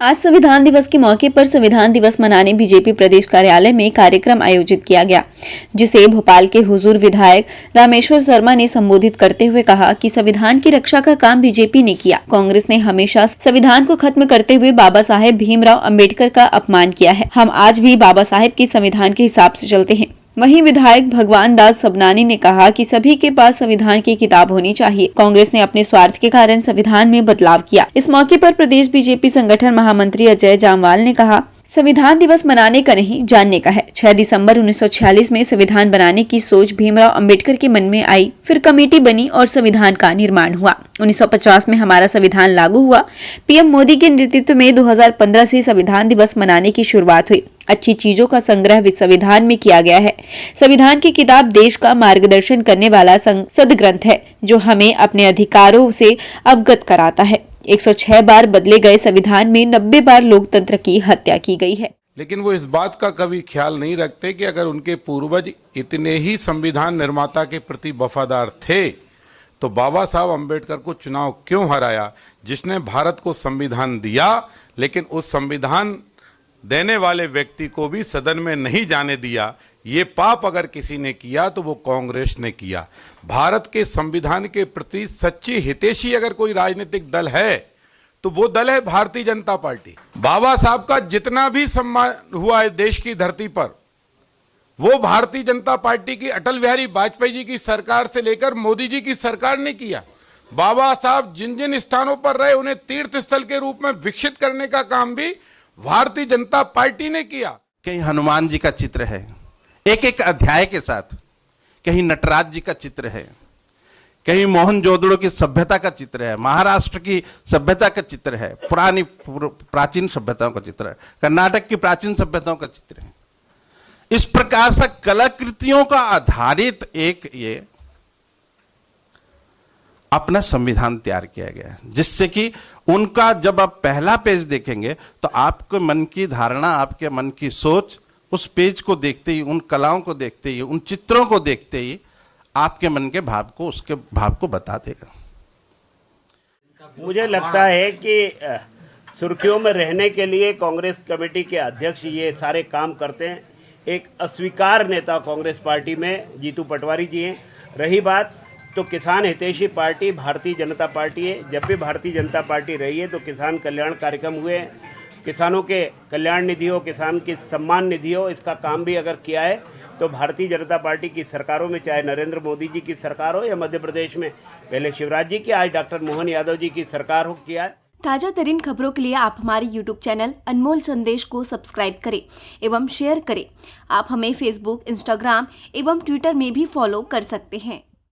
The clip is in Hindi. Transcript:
आज संविधान दिवस के मौके पर संविधान दिवस मनाने बीजेपी प्रदेश कार्यालय में कार्यक्रम आयोजित किया गया, जिसे भोपाल के हुजूर विधायक रामेश्वर शर्मा ने संबोधित करते हुए कहा कि संविधान की रक्षा का काम बीजेपी ने किया। कांग्रेस ने हमेशा संविधान को खत्म करते हुए बाबा साहेब भीमराव अंबेडकर का अपमान किया है। हम आज भी बाबा साहेब के संविधान के हिसाब से चलते हैं। वहीं विधायक भगवान दास सबनानी ने कहा कि सभी के पास संविधान की किताब होनी चाहिए। कांग्रेस ने अपने स्वार्थ के कारण संविधान में बदलाव किया। इस मौके पर प्रदेश बीजेपी संगठन महामंत्री अजय जामवाल ने कहा, संविधान दिवस मनाने का नहीं, जानने का है। 6 दिसंबर 1946 में संविधान बनाने की सोच भीमराव अंबेडकर के मन में आई, फिर कमेटी बनी और संविधान का निर्माण हुआ। 1950 में हमारा संविधान लागू हुआ। पीएम मोदी के नेतृत्व में 2015 से संविधान दिवस मनाने की शुरुआत हुई। अच्छी चीजों का संग्रह संविधान में किया गया है। संविधान की किताब देश का मार्गदर्शन करने वाला संसद ग्रंथ है, जो हमें अपने अधिकारों से अवगत कराता है। 106 बार बदले गए संविधान में 90 बार लोकतंत्र की हत्या की गई है। लेकिन वो इस बात का कभी ख्याल नहीं रखते कि अगर उनके पूर्वज इतने ही संविधान निर्माता के प्रति वफादार थे तो बाबा साहब अंबेडकर को चुनाव क्यों हराया, जिसने भारत को संविधान दिया लेकिन उस संविधान देने वाले व्यक्ति को भी सदन में नहीं जाने दिया। ये पाप अगर किसी ने किया तो वो कांग्रेस ने किया। भारत के संविधान के प्रति सच्ची हितैषी अगर कोई राजनीतिक दल है तो वो दल है भारतीय जनता पार्टी। बाबा साहब का जितना भी सम्मान हुआ है देश की धरती पर, वो भारतीय जनता पार्टी की अटल बिहारी वाजपेयी जी की सरकार से लेकर मोदी जी की सरकार ने किया। बाबा साहब जिन जिन स्थानों पर रहे उन्हें तीर्थ स्थल के रूप में विकसित करने का काम भी भारतीय जनता पार्टी ने किया। कहीं हनुमान जी का चित्र है एक एक अध्याय के साथ, कहीं नटराज जी का चित्र है, कहीं मोहनजोदड़ो की सभ्यता का चित्र है, महाराष्ट्र की सभ्यता का चित्र है, पुरानी प्राचीन सभ्यताओं का चित्र है, कर्नाटक की प्राचीन सभ्यताओं का चित्र है। इस प्रकार से कलाकृतियों का आधारित एक ये अपना संविधान तैयार किया गया है, जिससे कि उनका जब आप पहला पेज देखेंगे तो आपके मन की धारणा, आपके मन की सोच उस पेज को देखते ही, उन कलाओं को देखते ही, उन चित्रों को देखते ही आपके मन के भाव को, उसके भाव को बता देगा। मुझे लगता है कि सुर्खियों में रहने के लिए कांग्रेस कमेटी के अध्यक्ष ये सारे काम करते हैं। एक अस्वीकार नेता कांग्रेस पार्टी में जीतू पटवारी जी हैं। रही बात तो किसान हितैषी पार्टी भारतीय जनता पार्टी है। जब भी भारतीय जनता पार्टी रही है तो किसान कल्याण कार्यक्रम हुए, किसानों के कल्याण निधि हो, किसान की सम्मान निधि हो, इसका काम भी अगर किया है तो भारतीय जनता पार्टी की सरकारों में, चाहे नरेंद्र मोदी जी की सरकार हो या मध्य प्रदेश में पहले शिवराज जी की, आज डॉक्टर मोहन यादव जी की सरकार हो, किया है। ताजा तरीन खबरों के लिए आप हमारे YouTube चैनल अनमोल संदेश को सब्सक्राइब करें एवं शेयर करें। आप हमें Facebook, Instagram एवं Twitter में भी फॉलो कर सकते हैं।